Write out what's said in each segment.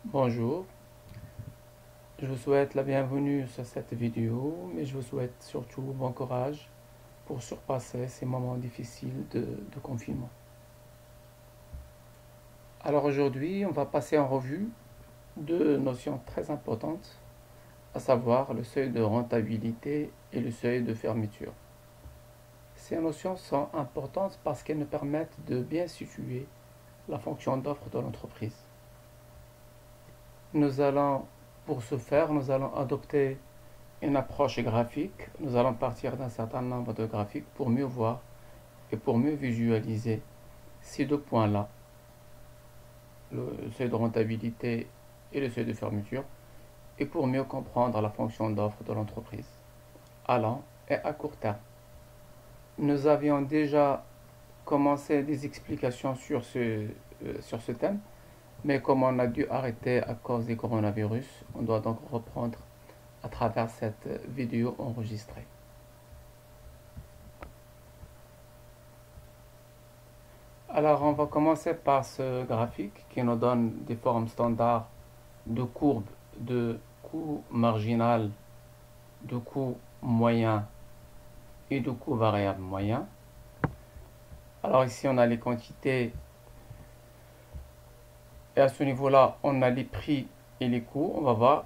Bonjour, je vous souhaite la bienvenue sur cette vidéo, mais je vous souhaite surtout bon courage pour surpasser ces moments difficiles de confinement. Alors aujourd'hui, on va passer en revue deux notions très importantes, à savoir le seuil de rentabilité et le seuil de fermeture. Ces notions sont importantes parce qu'elles nous permettent de bien situer la fonction d'offre de l'entreprise. Nous allons, pour ce faire, nous allons adopter une approche graphique. Nous allons partir d'un certain nombre de graphiques pour mieux voir et pour mieux visualiser ces deux points-là, le seuil de rentabilité et le seuil de fermeture, et pour mieux comprendre la fonction d'offre de l'entreprise, à long et à court terme. Nous avions déjà commencé des explications sur ce thème, mais comme on a dû arrêter à cause du coronavirus, on doit donc reprendre à travers cette vidéo enregistrée. Alors, on va commencer par ce graphique qui nous donne des formes standards de courbes de coût marginal, de coût moyen et de coût variable moyen. Alors ici, on a les quantités et à ce niveau-là, on a les prix et les coûts. On va voir.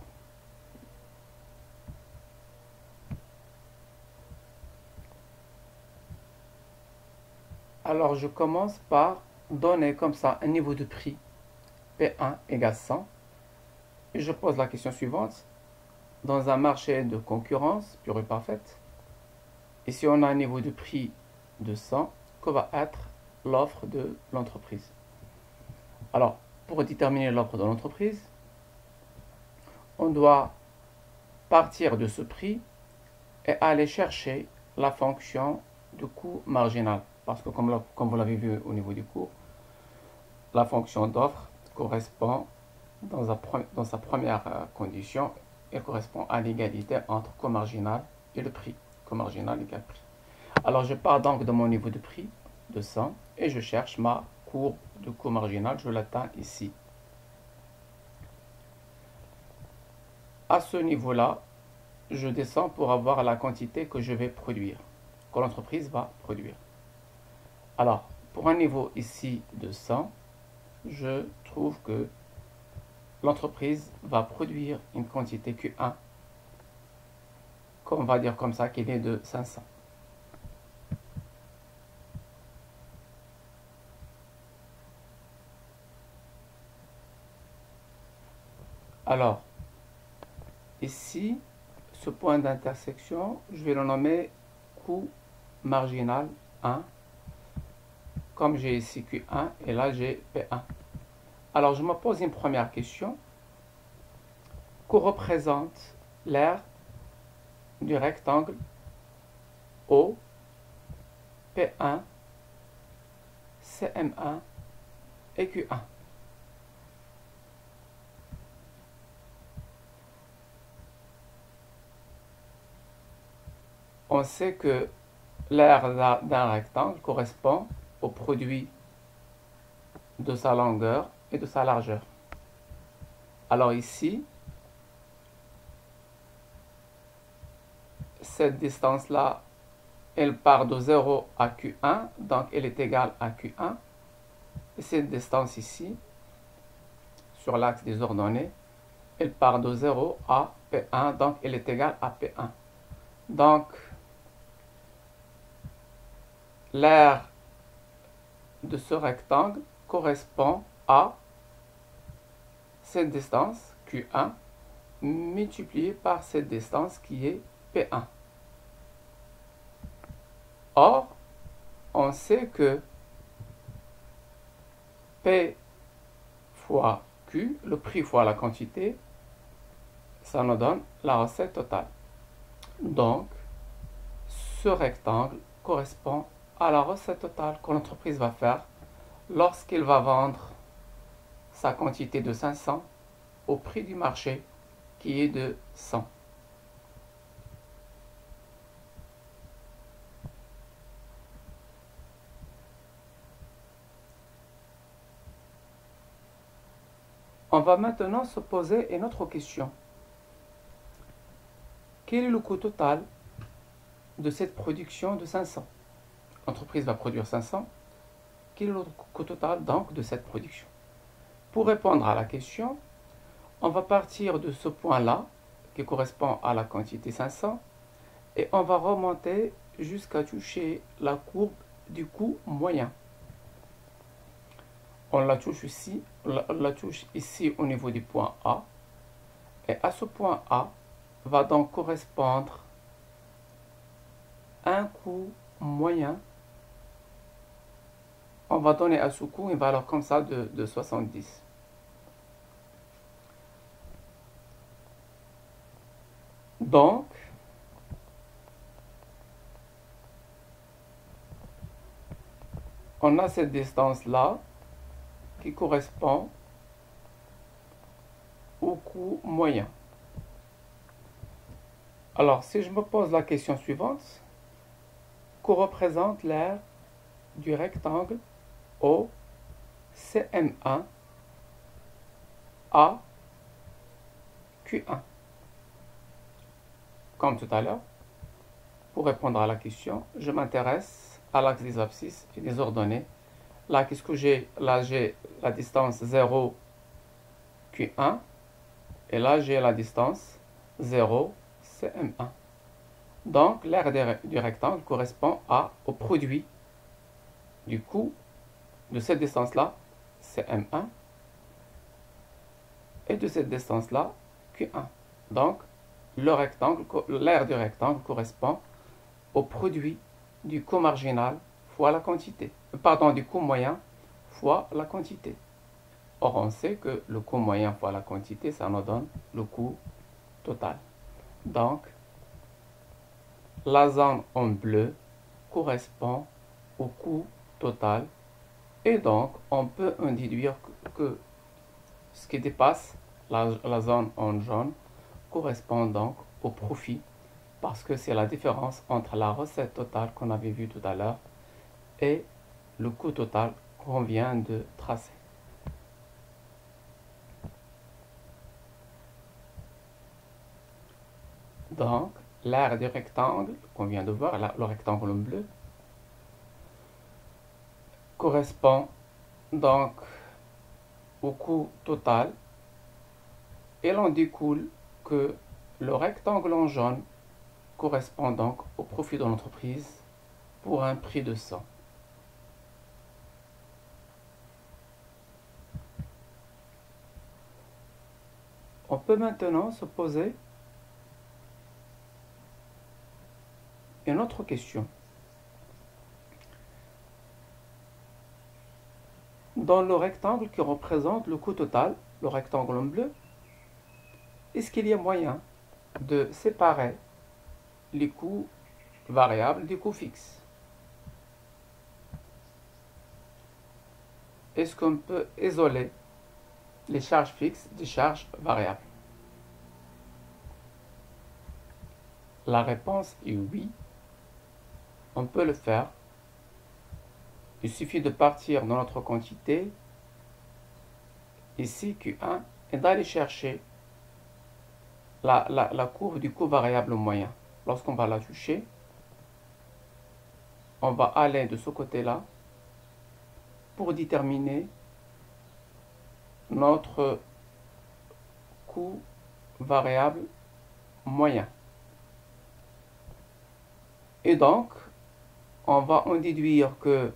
Alors, je commence par donner comme ça un niveau de prix P1 égale 100 et je pose la question suivante. Dans un marché de concurrence pure et parfaite, et si on a un niveau de prix de 100, que va être l'offre de l'entreprise? Alors, pour déterminer l'offre de l'entreprise, on doit partir de ce prix et aller chercher la fonction de coût marginal. Parce que comme vous l'avez vu au niveau du cours, la fonction d'offre correspond dans sa première condition, elle correspond à l'égalité entre coût marginal et le prix. Coût marginal égale prix. Alors je pars donc de mon niveau de prix de 100 et je cherche ma courbe de coût marginal, je l'atteins ici. À ce niveau-là, je descends pour avoir la quantité que je vais produire, que l'entreprise va produire. Alors, pour un niveau ici de 100, je trouve que l'entreprise va produire une quantité Q1, qu'on va dire comme ça qu'il est de 500. Alors, ici, ce point d'intersection, je vais le nommer coût marginal 1, comme j'ai ici Q1 et là j'ai P1. Alors, je me pose une première question. Que représente l'aire du rectangle O, P1, CM1 et Q1? On sait que l'aire d'un rectangle correspond au produit de sa longueur et de sa largeur. Alors ici, cette distance-là, elle part de 0 à Q1, donc elle est égale à Q1. Et cette distance ici, sur l'axe des ordonnées, elle part de 0 à P1, donc elle est égale à P1. Donc, l'aire de ce rectangle correspond à cette distance Q1 multipliée par cette distance qui est P1. Or, on sait que P fois Q, le prix fois la quantité, ça nous donne la recette totale. Donc, ce rectangle correspond à la recette totale que l'entreprise va faire lorsqu'il va vendre sa quantité de 500 au prix du marché qui est de 100. On va maintenant se poser une autre question. Quel est le coût total de cette production de 500? L'entreprise va produire 500. Quel est le coût total donc de cette production? Pour répondre à la question, on va partir de ce point-là, qui correspond à la quantité 500, et on va remonter jusqu'à toucher la courbe du coût moyen. On la touche ici, au niveau du point A, et à ce point A va donc correspondre un coût moyen. On va donner à ce coût une valeur comme ça de 70. Donc, on a cette distance-là qui correspond au coût moyen. Alors, si je me pose la question suivante, que représente l'aire du rectangle O CM1 A Q1? Comme tout à l'heure, pour répondre à la question, je m'intéresse à l'axe des abscisses et des ordonnées. Là, qu'est-ce que j'ai? Là, j'ai la distance 0 Q1 et là, j'ai la distance 0 CM1. Donc, l'aire du rectangle correspond au produit du coût de cette distance-là, CM1, et de cette distance-là, Q1. Donc, l'aire du rectangle correspond au produit du coût marginal fois la quantité. Pardon, du coût moyen fois la quantité. Or, on sait que le coût moyen fois la quantité, ça nous donne le coût total. Donc, la zone en bleu correspond au coût total. Et donc, on peut en déduire que ce qui dépasse la zone en jaune correspond donc au profit, parce que c'est la différence entre la recette totale qu'on avait vue tout à l'heure et le coût total qu'on vient de tracer. Donc, l'aire du rectangle qu'on vient de voir, le rectangle en bleu, correspond donc au coût total, et l'on découle que le rectangle en jaune correspond donc au profit de l'entreprise pour un prix de 100. On peut maintenant se poser une autre question. Dans le rectangle qui représente le coût total, le rectangle en bleu, est-ce qu'il y a moyen de séparer les coûts variables des coûts fixes? Est-ce qu'on peut isoler les charges fixes des charges variables? La réponse est oui, on peut le faire. Il suffit de partir dans notre quantité, ici Q1, et d'aller chercher la courbe du coût variable moyen. Lorsqu'on va la toucher, on va aller de ce côté-là pour déterminer notre coût variable moyen. Et donc, on va en déduire que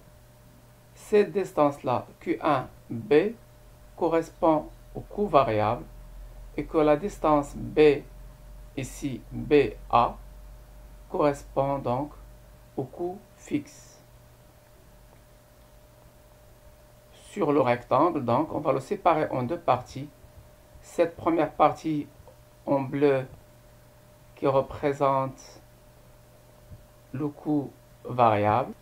cette distance-là, Q1B, correspond au coût variable et que la distance B, ici BA, correspond donc au coût fixe. Sur le rectangle, donc, on va le séparer en deux parties. Cette première partie en bleu qui représente le coût variable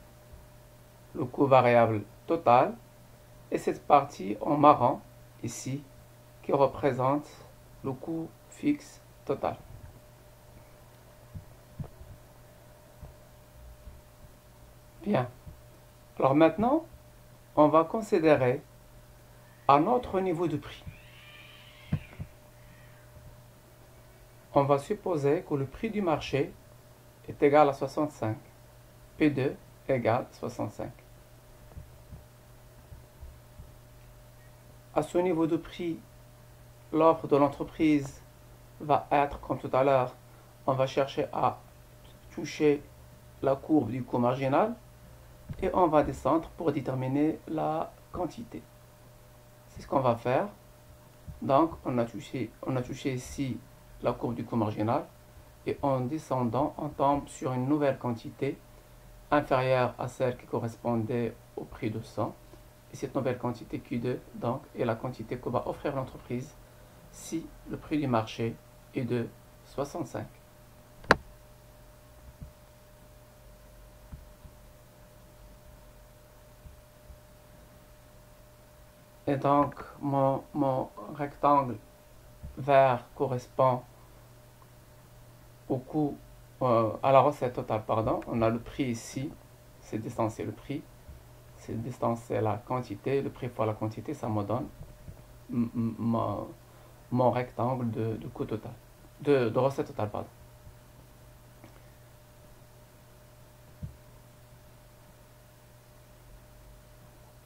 total, et cette partie en marron ici qui représente le coût fixe total. Bien. Alors maintenant, on va considérer un autre niveau de prix. On va supposer que le prix du marché est égal à 65. P2 égale 65. À ce niveau de prix, l'offre de l'entreprise va être, comme tout à l'heure, on va chercher à toucher la courbe du coût marginal et on va descendre pour déterminer la quantité. C'est ce qu'on va faire. Donc, on a touché ici la courbe du coût marginal et en descendant, on tombe sur une nouvelle quantité inférieure à celle qui correspondait au prix de 100. Et cette nouvelle quantité Q2 donc, est la quantité que va offrir l'entreprise si le prix du marché est de 65. Et donc, mon rectangle vert correspond au coût, à la recette totale, pardon. On a le prix ici, cette distance c'est le prix, cette distance c'est la quantité, le prix fois la quantité, ça me donne mon rectangle de coût total, de recette totale, pardon.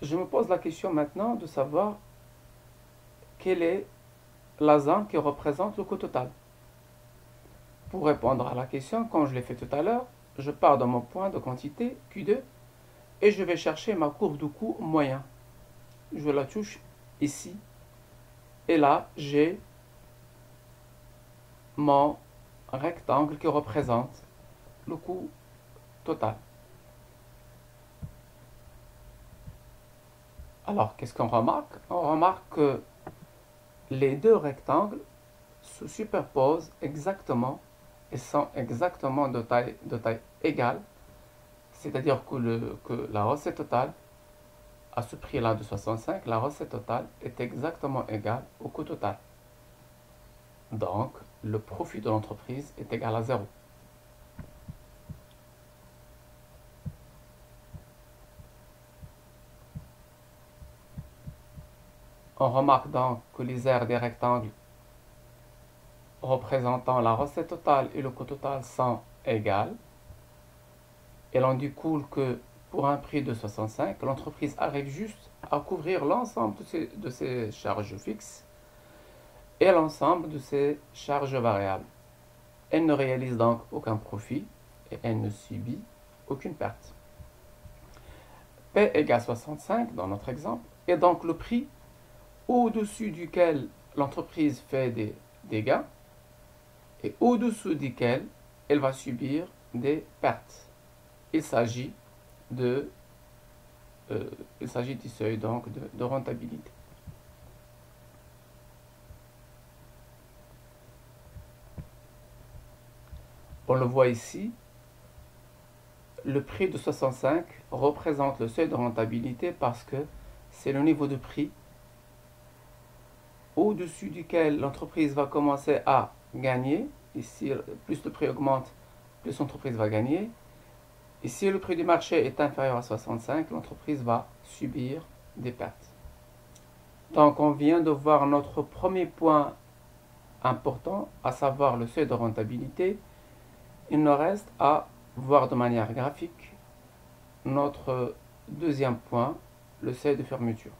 Je me pose la question maintenant de savoir quelle est la zone qui représente le coût total. Pour répondre à la question, comme je l'ai fait tout à l'heure, je pars de mon point de quantité Q2 et je vais chercher ma courbe de coût moyen. Je la touche ici et là j'ai mon rectangle qui représente le coût total. Alors, qu'est-ce qu'on remarque? On remarque que les deux rectangles se superposent exactement et sont exactement de taille égale, c'est-à-dire que la recette totale, à ce prix-là de 65, la recette totale est exactement égale au coût total. Donc, le profit de l'entreprise est égal à 0. On remarque donc que les aires des rectangles représentant la recette totale et le coût total sont égales. Et l'on découle que pour un prix de 65, l'entreprise arrive juste à couvrir l'ensemble de ses charges fixes et l'ensemble de ses charges variables. Elle ne réalise donc aucun profit et elle ne subit aucune perte. P égale 65 dans notre exemple, et donc le prix au-dessus duquel l'entreprise fait des gains et au-dessous duquel elle va subir des pertes. Il s'agit du seuil donc de rentabilité. On le voit ici, le prix de 65 représente le seuil de rentabilité parce que c'est le niveau de prix au-dessus duquel l'entreprise va commencer à gagner. Ici, plus le prix augmente, plus l'entreprise va gagner. Et si le prix du marché est inférieur à 65, l'entreprise va subir des pertes. Donc on vient de voir notre premier point important, à savoir le seuil de rentabilité. Il nous reste à voir de manière graphique notre deuxième point, le seuil de fermeture.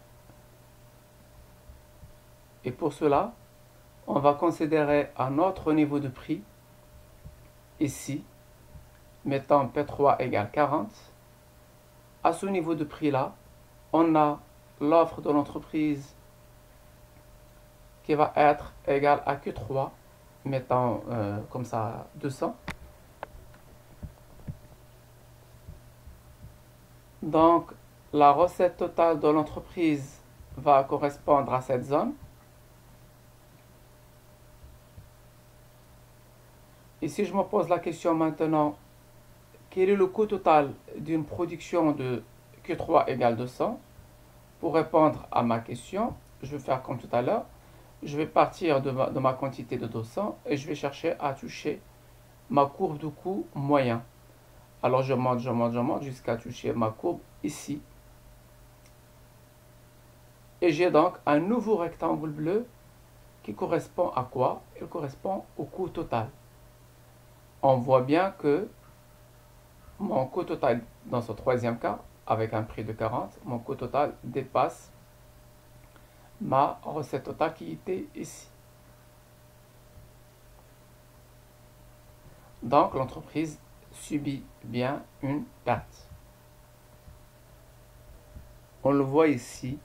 Et pour cela, on va considérer un autre niveau de prix, ici, mettant P3 égale 40. À ce niveau de prix-là, on a l'offre de l'entreprise qui va être égale à Q3, mettant comme ça 200. Donc, la recette totale de l'entreprise va correspondre à cette zone. Et si je me pose la question maintenant, quel est le coût total d'une production de Q3 égale 200? Pour répondre à ma question, je vais faire comme tout à l'heure. Je vais partir de ma quantité de 200 et je vais chercher à toucher ma courbe de coût moyen. Alors je monte jusqu'à toucher ma courbe ici. Et j'ai donc un nouveau rectangle bleu qui correspond à quoi? Elle correspond au coût total. On voit bien que mon coût total dans ce troisième cas, avec un prix de 40, mon coût total dépasse ma recette totale qui était ici. Donc l'entreprise subit bien une perte. On le voit ici,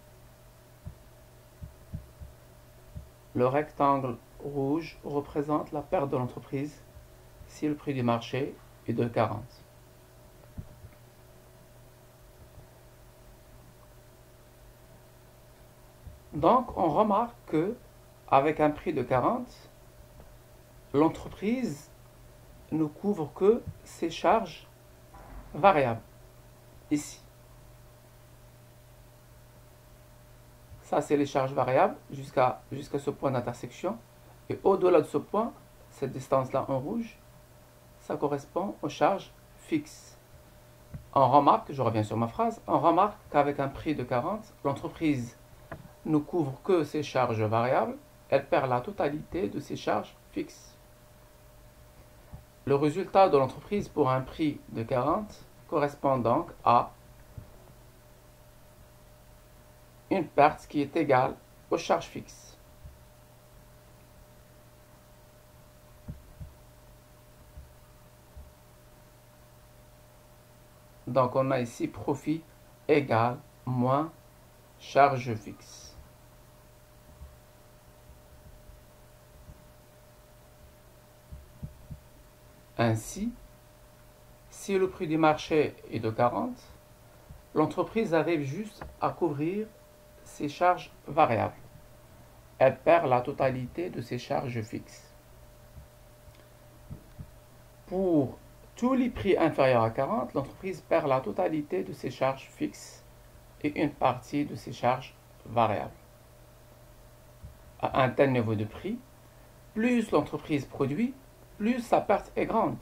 le rectangle rouge représente la perte de l'entreprise si le prix du marché est de 40. Donc on remarque que avec un prix de 40, l'entreprise ne couvre que ses charges variables ici. Ça, c'est les charges variables jusqu'à ce point d'intersection. Et au-delà de ce point, cette distance-là en rouge, ça correspond aux charges fixes. On remarque, je reviens sur ma phrase, on remarque qu'avec un prix de 40, l'entreprise ne couvre que ses charges variables, elle perd la totalité de ses charges fixes. Le résultat de l'entreprise pour un prix de 40 correspond donc à une perte qui est égale aux charges fixes. Donc on a ici profit égal moins charge fixe. Ainsi, si le prix du marché est de 40, l'entreprise arrive juste à couvrir ses charges variables. Elle perd la totalité de ses charges fixes. Pour tous les prix inférieurs à 40, l'entreprise perd la totalité de ses charges fixes et une partie de ses charges variables. À un tel niveau de prix, plus l'entreprise produit, plus sa perte est grande.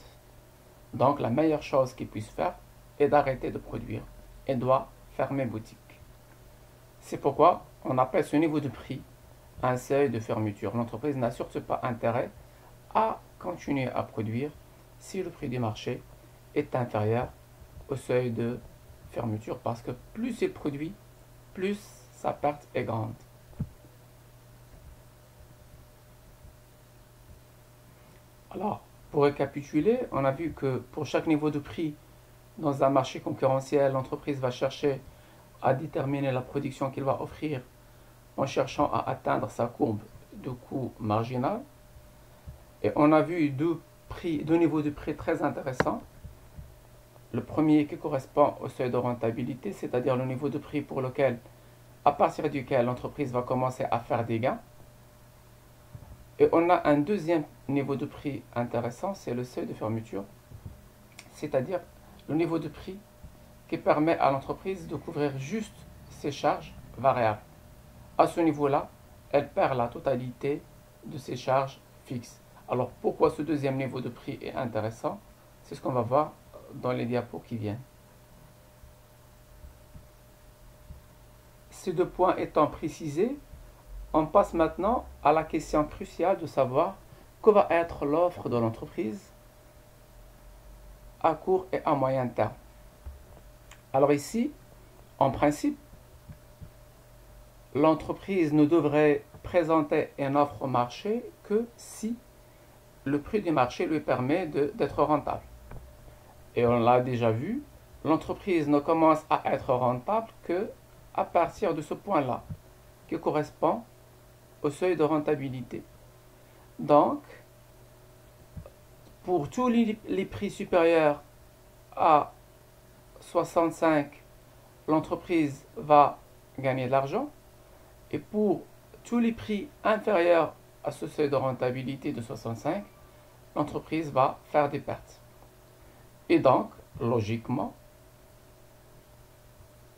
Donc la meilleure chose qu'il puisse faire est d'arrêter de produire et doit fermer boutique. C'est pourquoi on appelle ce niveau de prix un seuil de fermeture. L'entreprise n'a surtout pas intérêt à continuer à produire si le prix du marché est inférieur au seuil de fermeture, parce que plus il produit, plus sa perte est grande. Alors, pour récapituler, on a vu que pour chaque niveau de prix dans un marché concurrentiel, l'entreprise va chercher à déterminer la production qu'il va offrir en cherchant à atteindre sa courbe de coût marginal. Et on a vu deux niveaux de prix très intéressants. Le premier qui correspond au seuil de rentabilité, c'est-à-dire le niveau de prix pour lequel, à partir duquel l'entreprise va commencer à faire des gains. Et on a un deuxième niveau de prix intéressant, c'est le seuil de fermeture, c'est-à-dire le niveau de prix qui permet à l'entreprise de couvrir juste ses charges variables. À ce niveau-là, elle perd la totalité de ses charges fixes. Alors pourquoi ce deuxième niveau de prix est intéressant? C'est ce qu'on va voir dans les diapos qui viennent. Ces deux points étant précisés, on passe maintenant à la question cruciale de savoir que va être l'offre de l'entreprise à court et à moyen terme. Alors ici, en principe, l'entreprise ne devrait présenter une offre au marché que si le prix du marché lui permet d'être rentable. Et on l'a déjà vu, l'entreprise ne commence à être rentable que à partir de ce point-là, qui correspond au seuil de rentabilité. Donc, pour tous les prix supérieurs à 65, l'entreprise va gagner de l'argent. Et pour tous les prix inférieurs à ce seuil de rentabilité de 65, l'entreprise va faire des pertes. Et donc, logiquement,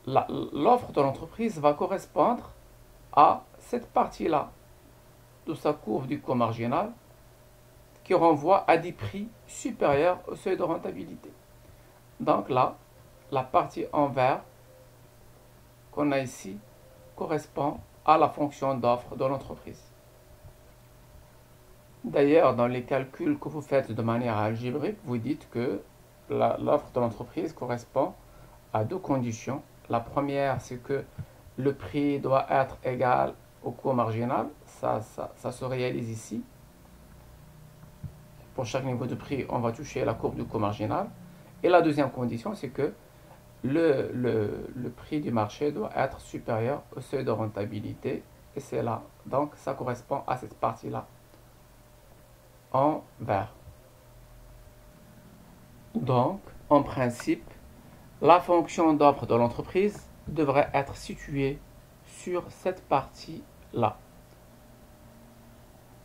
l'offre de l'entreprise va correspondre à cette partie-là de sa courbe du coût marginal qui renvoie à des prix supérieurs au seuil de rentabilité. Donc là, la partie en vert qu'on a ici correspond à la fonction d'offre de l'entreprise. D'ailleurs, dans les calculs que vous faites de manière algébrique, vous dites que l'offre de l'entreprise correspond à deux conditions. La première, c'est que le prix doit être égal au coût marginal. Ça se réalise ici. Pour chaque niveau de prix, on va toucher la courbe du coût marginal. Et la deuxième condition, c'est que le prix du marché doit être supérieur au seuil de rentabilité. Et c'est là. Donc, ça correspond à cette partie-là en vert. Donc, en principe, la fonction d'offre de l'entreprise devrait être située sur cette partie-là.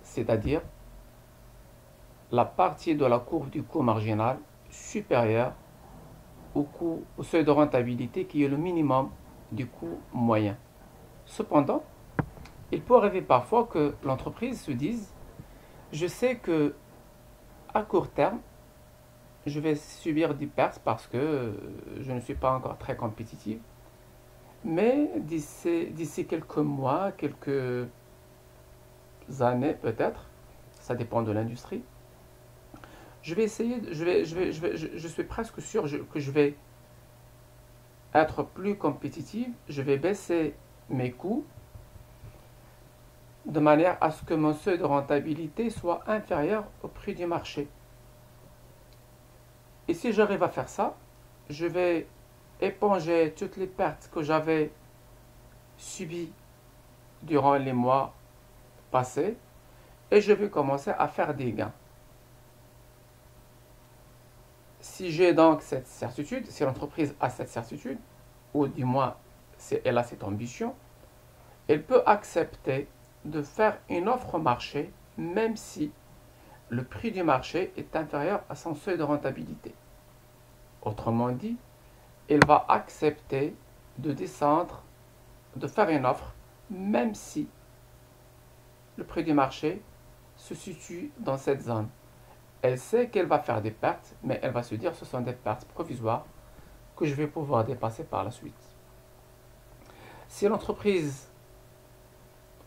C'est-à-dire la partie de la courbe du coût marginal supérieure au seuil de rentabilité qui est le minimum du coût moyen. Cependant, il peut arriver parfois que l'entreprise se dise: je sais que à court terme, je vais subir des pertes parce que je ne suis pas encore très compétitif. Mais d'ici quelques mois, quelques années peut-être, ça dépend de l'industrie, je vais essayer, je suis presque sûr que je vais être plus compétitif, je vais baisser mes coûts de manière à ce que mon seuil de rentabilité soit inférieur au prix du marché. Et si j'arrive à faire ça, je vais éponger toutes les pertes que j'avais subies durant les mois passés et je vais commencer à faire des gains. Si j'ai donc cette certitude, si l'entreprise a cette certitude, ou du moins si elle a cette ambition, elle peut accepter de faire une offre au marché même si le prix du marché est inférieur à son seuil de rentabilité. Autrement dit, elle va accepter de descendre, de faire une offre, même si le prix du marché se situe dans cette zone. Elle sait qu'elle va faire des pertes, mais elle va se dire que ce sont des pertes provisoires que je vais pouvoir dépasser par la suite. Si l'entreprise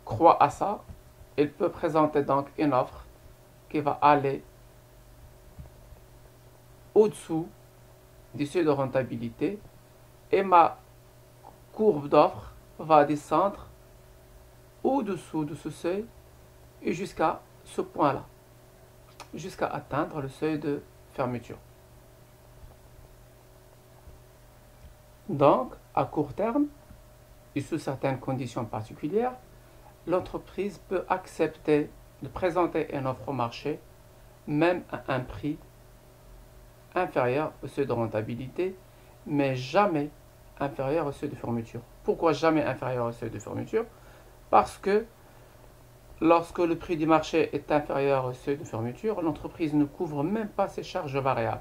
croit à ça, elle peut présenter donc une offre qui va aller au-dessous du seuil de rentabilité et ma courbe d'offre va descendre au-dessous de ce seuil et jusqu'à ce point-là, jusqu'à atteindre le seuil de fermeture. Donc, à court terme, et sous certaines conditions particulières, l'entreprise peut accepter de présenter une offre au marché, même à un prix inférieur au seuil de rentabilité, mais jamais inférieur au seuil de fermeture. Pourquoi jamais inférieur au seuil de fermeture? Parce que lorsque le prix du marché est inférieur au seuil de fermeture, l'entreprise ne couvre même pas ses charges variables.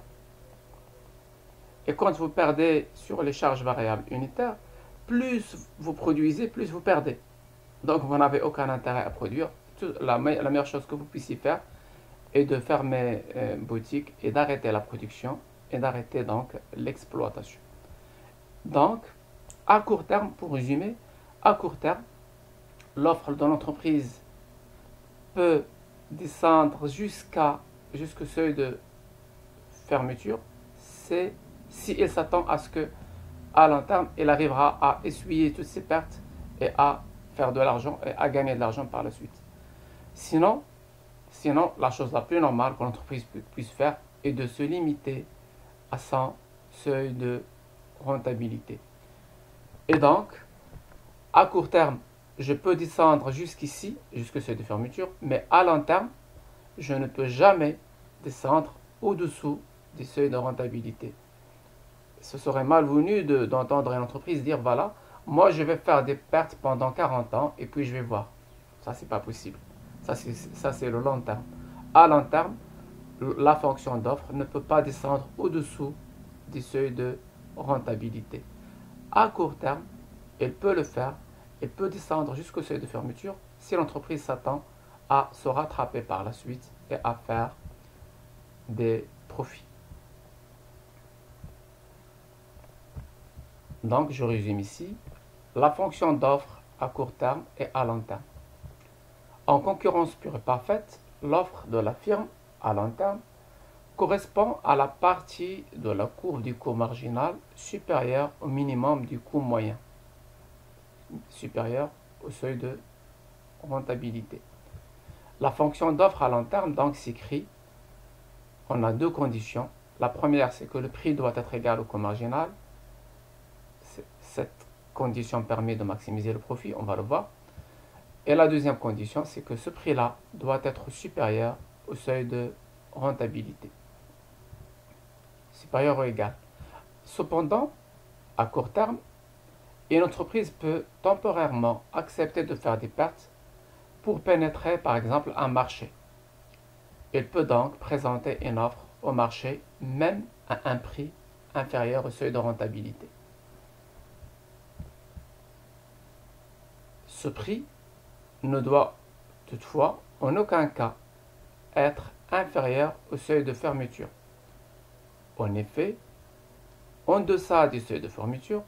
Et quand vous perdez sur les charges variables unitaires, plus vous produisez, plus vous perdez. Donc vous n'avez aucun intérêt à produire. La meilleure chose que vous puissiez faire est de fermer boutique et d'arrêter la production et d'arrêter donc l'exploitation. Donc, à court terme, pour résumer, à court terme, l'offre de l'entreprise peut descendre jusqu'au seuil de fermeture. C'est si elle s'attend à ce que à long terme, elle arrivera à essuyer toutes ses pertes et à faire de l'argent et à gagner de l'argent par la suite. Sinon, la chose la plus normale que l'entreprise puisse faire est de se limiter à son seuil de rentabilité. Et donc, à court terme, je peux descendre jusqu'ici, jusqu'au seuil de fermeture, mais à long terme, je ne peux jamais descendre au-dessous du seuil de rentabilité. Ce serait malvenu d'entendre une entreprise dire: voilà, moi je vais faire des pertes pendant 40 ans et puis je vais voir. Ça, c'est pas possible. Ça, c'est le long terme. À long terme, la fonction d'offre ne peut pas descendre au-dessous du seuil de rentabilité. À court terme, elle peut le faire. Elle peut descendre jusqu'au seuil de fermeture si l'entreprise s'attend à se rattraper par la suite et à faire des profits. Donc, je résume ici la fonction d'offre à court terme et à long terme. En concurrence pure et parfaite, l'offre de la firme à long terme correspond à la partie de la courbe du coût marginal supérieure au minimum du coût moyen, supérieur au seuil de rentabilité. La fonction d'offre à long terme donc s'écrit, on a deux conditions. La première, c'est que le prix doit être égal au coût marginal. Cette condition permet de maximiser le profit, on va le voir. Et la deuxième condition, c'est que ce prix-là doit être supérieur au seuil de rentabilité. Supérieur ou égal. Cependant, à court terme, une entreprise peut temporairement accepter de faire des pertes pour pénétrer par exemple un marché. Elle peut donc présenter une offre au marché même à un prix inférieur au seuil de rentabilité. Ce prix ne doit toutefois en aucun cas être inférieur au seuil de fermeture. En effet, en deçà du seuil de fermeture,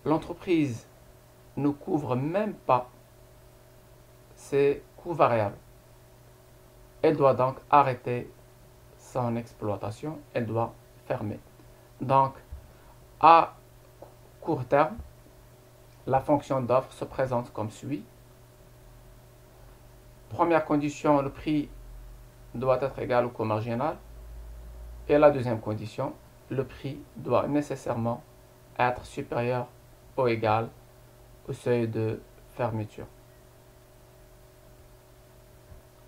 l'entreprise ne couvre même pas ses coûts variables. Elle doit donc arrêter son exploitation, elle doit fermer. Donc, à court terme, la fonction d'offre se présente comme suit. Première condition, le prix doit être égal au coût marginal. Et la deuxième condition, le prix doit nécessairement être supérieur ou égal au seuil de fermeture.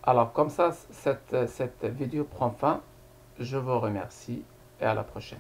Alors comme ça, cette vidéo prend fin. Je vous remercie et à la prochaine.